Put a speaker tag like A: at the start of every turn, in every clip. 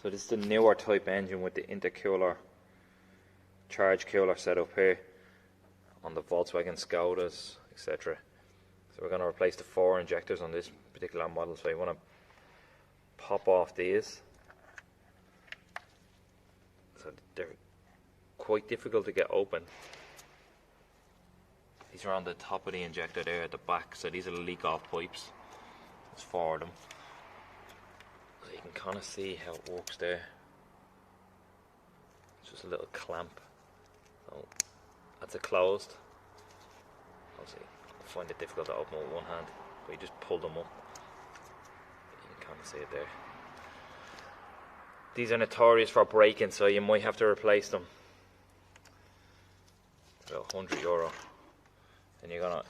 A: So this is the newer type engine with the intercooler, charge cooler setup here on the Volkswagen Skodas, etc. So we're going to replace the 4 injectors on this particular model. So you want to pop off these. So they're quite difficult to get open. These are on the top of the injector there at the back. So these are the leak off pipes. There's 4 of them. So you can kind of see how it works there. It's just a little clamp. So that's a closed. Obviously, I find it difficult to open with one hand, but you just pull them up. You can kind of see it there. These are notorious for breaking, so you might have to replace them. It's about €100. Then you're gonna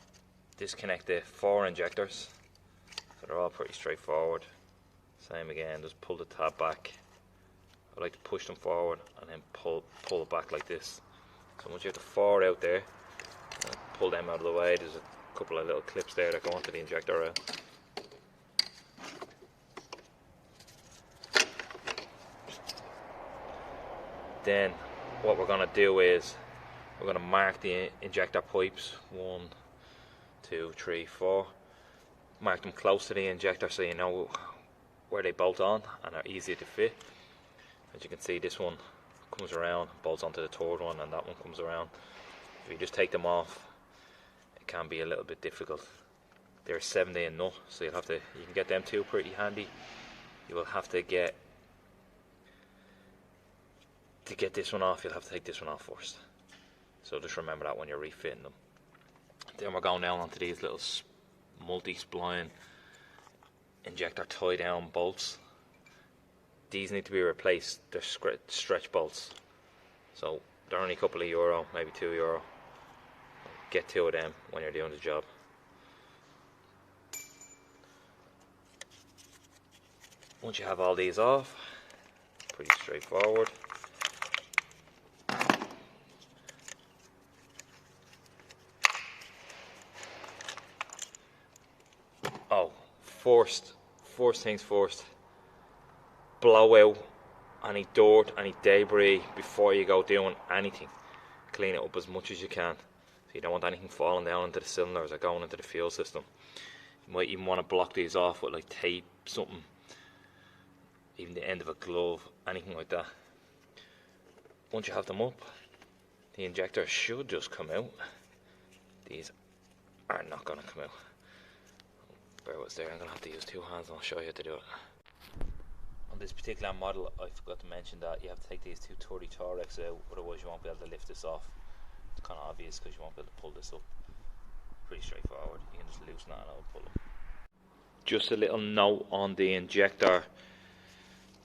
A: disconnect the 4 injectors. So they're all pretty straightforward. Same again, just pull the tab back. I like to push them forward and then pull it back like this. So once you have the 4 out there, pull them out of the way. There's a couple of little clips there that go onto the injector rail. Then what we're going to do is we're going to mark the injector pipes 1, 2, 3, 4. Mark them close to the injector so you know where they bolt on and are easier to fit. As you can see, this one comes around, bolts onto the 3rd one, and that one comes around. If you just take them off, it can be a little bit difficult. They're 17 nut, so you can get them too pretty handy. You will have to get this one off, you'll have to take this one off first. So just remember that when you're refitting them. Then we're going down onto these little multi-spline injector tie down bolts. These need to be replaced. They're stretch bolts, so they're only a couple of euro, maybe €2. Get 2 of them when you're doing the job. Once you have all these off, pretty straightforward. Oh, first things first, blow out any dirt, any debris before you go doing anything. Clean it up as much as you can. So you don't want anything falling down into the cylinders or going into the fuel system. You might even want to block these off with like tape, something, even the end of a glove, anything like that. Once you have them up, the injector should just come out. These are not going to come out. Bear with us there, I'm going to have to use 2 hands and I'll show you how to do it. On this particular model, I forgot to mention that you have to take these 2 30 Torex out, otherwise you won't be able to lift this off. It's kind of obvious because you won't be able to pull this up. Pretty straightforward, you can just loosen that and I'll pull them. Just a little note on the injector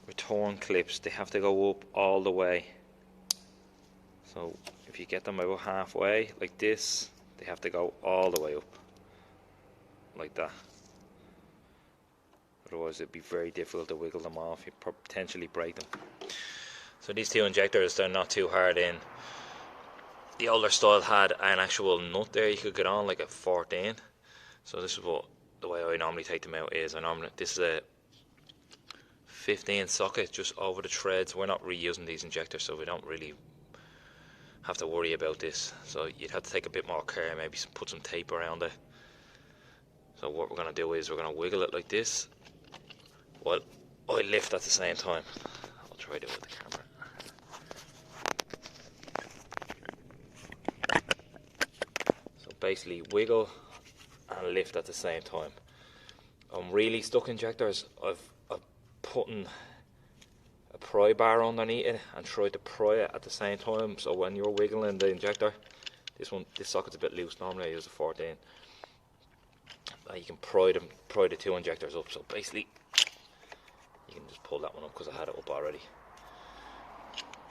A: return clips, they have to go up all the way. So if you get them about halfway, like this, they have to go all the way up, like that. Otherwise it'd be very difficult to wiggle them off, you potentially break them. So these 2 injectors, they're not too hard in. The older style had an actual nut there you could get on, like a 14. So this is the way I normally take them out is, this is a 15 socket just over the threads. We're not reusing these injectors, so we don't really have to worry about this. So you'd have to take a bit more care, maybe put some tape around it. So what we're going to do is we're going to wiggle it like this. Well, I lift at the same time. I'll try to do it with the camera. So basically wiggle and lift at the same time. On really stuck injectors, I've put a pry bar underneath it and tried to pry it at the same time. So when you're wiggling the injector, this socket's a bit loose. Normally I use a 14. You can pry the 2 injectors up. So basically, you can just pull that one up because I had it up already.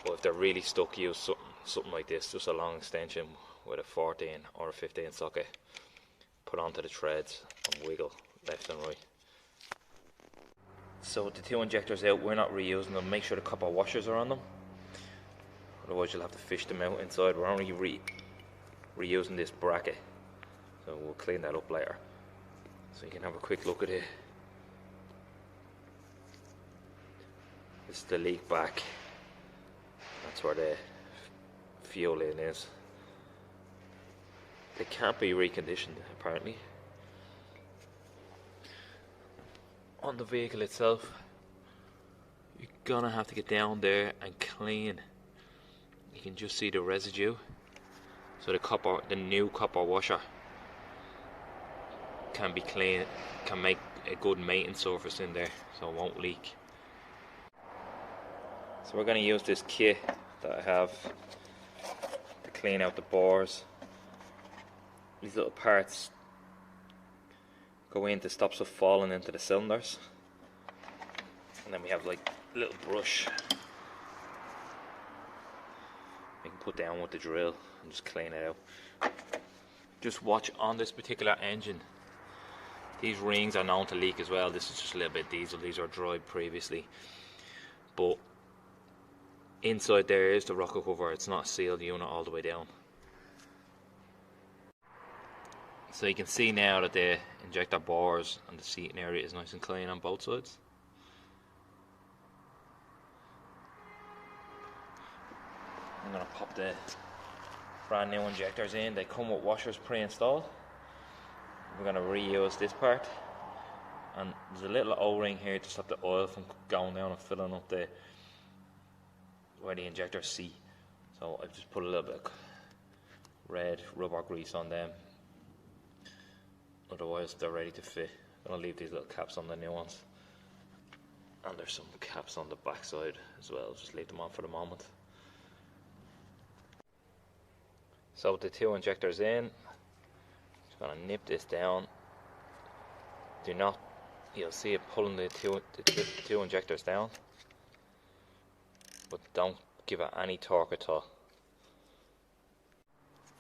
A: But if they're really stuck, use something like this, just a long extension with a 14 or a 15 socket. Put onto the threads and wiggle left and right. So with the 2 injectors out, we're not reusing them. Make sure the copper washers are on them. Otherwise you'll have to fish them out inside. We're only reusing this bracket. So we'll clean that up later. So you can have a quick look at it. This is the leak back. That's where the fuel in is. They can't be reconditioned apparently. On the vehicle itself, you're gonna have to get down there and clean. You can just see the residue. So the new copper washer can be clean, can make a good maintenance surface in there so it won't leak. So we're going to use this kit that I have to clean out the bores. These little parts go in to stop stuff falling into the cylinders, and then we have like a little brush we can put down with the drill and just clean it out. Just watch on this particular engine, these rings are known to leak as well. This is just a little bit diesel, these are dried previously, but inside there is the rocker cover. It's not a sealed unit all the way down. So you can see now that the injector bores and the seating area is nice and clean on both sides. I'm going to pop the brand new injectors in. They come with washers pre-installed. We're going to reuse this part, and there's a little O-ring here to stop the oil from going down and filling up the where the injectors seat. So I've just put a little bit of red rubber grease on them, otherwise they're ready to fit. I'm going to leave these little caps on the new ones, and there's some caps on the back side as well. Just leave them on for the moment. So with the two injectors in, just going to nip this down. Do not, you'll see it pulling the two injectors down, but don't give it any torque at all.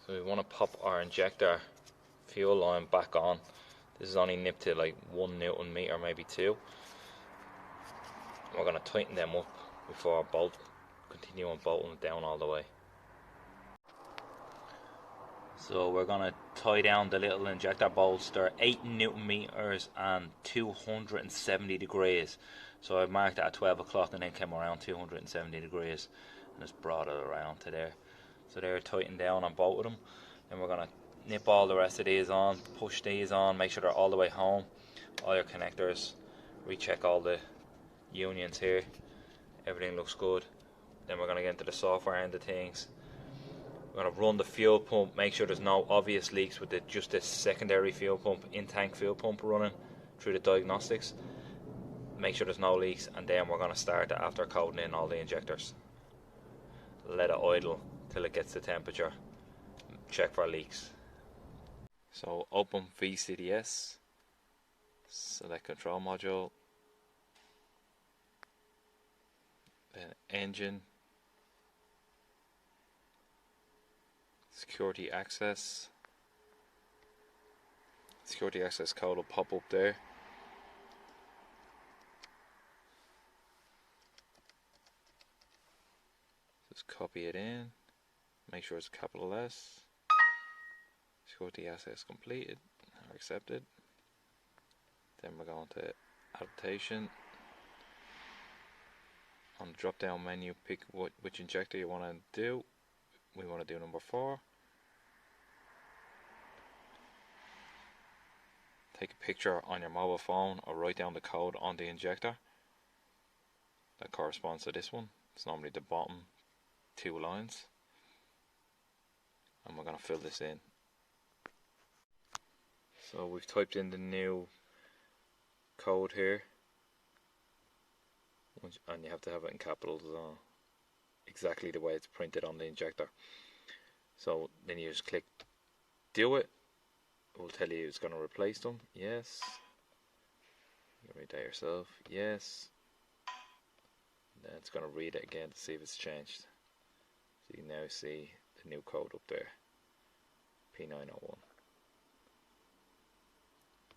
A: So we want to pop our injector fuel line back on. This is only nipped to like 1 Newton meter, maybe 2. We're going to tighten them up before I continue on bolting it down all the way. So we're going to tie down the little injector bolts. They're 8 Newton meters and 270 degrees. So I marked it at 12 o'clock and then came around 270 degrees and just brought it around to there. So they're tightened down on both of them. And we're going to nip all the rest of these on, push these on, make sure they're all the way home. All your connectors, recheck all the unions here. Everything looks good. Then we're going to get into the software end of things. We're going to run the fuel pump, make sure there's no obvious leaks with just the secondary fuel pump, in-tank fuel pump running through the diagnostics. Make sure there's no leaks, and then we're going to start it after coating in all the injectors. Let it idle till it gets the temperature. Check for leaks. So open VCDS, select control module, then engine, security access code will pop up there. Just copy it in, make sure it's capital S. Security access completed or accepted. Then we're going to adaptation. On the drop down menu, pick which injector you want to do. We want to do number 4. Take a picture on your mobile phone or write down the code on the injector that corresponds to this one. It's normally the bottom 2 lines, and we're going to fill this in. So we've typed in the new code here, and you have to have it in capitals exactly the way it's printed on the injector. So then you just click do it. It will tell you it's going to replace them. Yes. You can read that yourself. Yes. Then it's going to read it again to see if it's changed. So you can now see the new code up there, P901.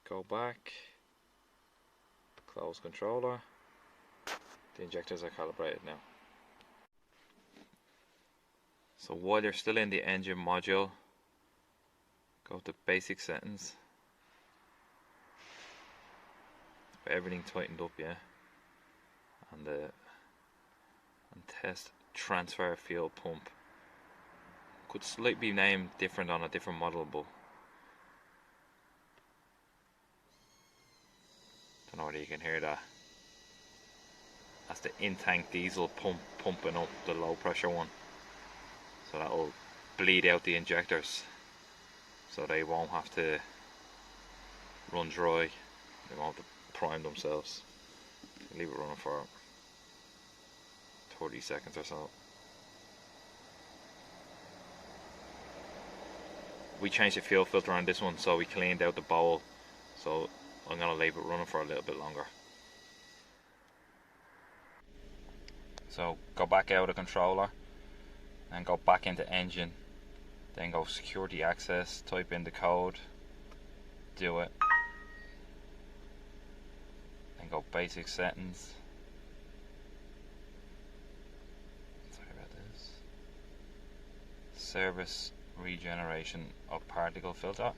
A: Go back, close controller. The injectors are calibrated now. So while you're still in the engine module, go to basic settings. Everything tightened up, yeah, and the Test transfer fuel pump. Could slightly be named different on a different model, but don't know whether you can hear that. That's the in-tank diesel pump pumping up the low pressure one, so that'll bleed out the injectors, so they won't have to run dry. They won't have to prime themselves. Leave it running for 30 seconds or so. We changed the fuel filter on this one, so we cleaned out the bowl, so I'm going to leave it running for a little bit longer. So go back out of controller and go back into engine, then go security access, type in the code, do it, then go basic settings. Sorry about this. Service regeneration of particle filter.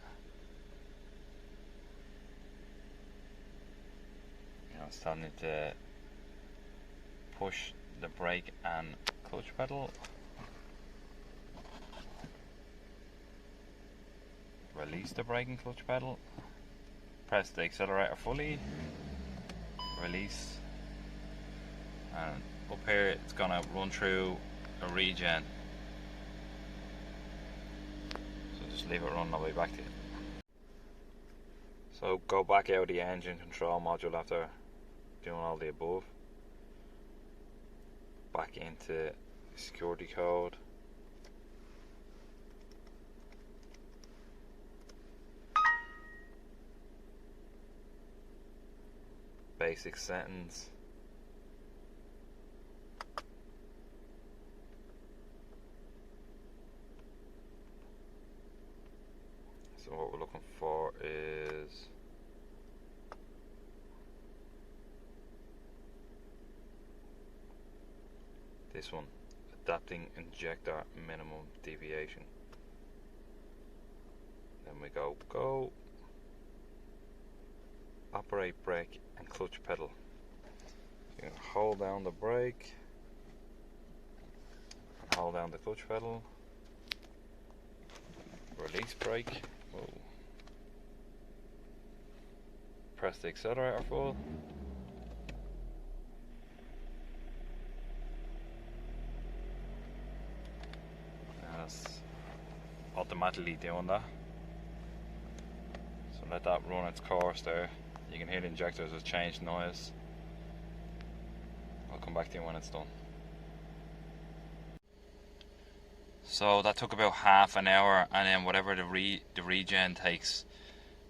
A: It's telling you to push the brake and clutch pedal, release the brake and clutch pedal, press the accelerator fully, release, and up here it's gonna run through a regen. Just leave it running all the way back to you. So go back out of the engine control module after doing all the above. Back into security code. Basic settings. So what we're looking for is this one, adapting injector minimum deviation. Then we go, operate brake and clutch pedal. You're going to hold down the brake and hold down the clutch pedal. Release brake. Whoa. Press the accelerator full. That's automatically doing that. So let that run its course there. You can hear the injectors have changed noise. I'll come back to you when it's done. So that took about half an hour, and then whatever the regen takes.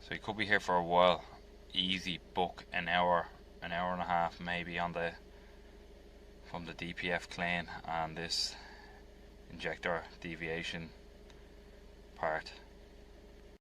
A: So you could be here for a while. Easy book an hour and a half maybe on the from the DPF clean and this injector deviation part.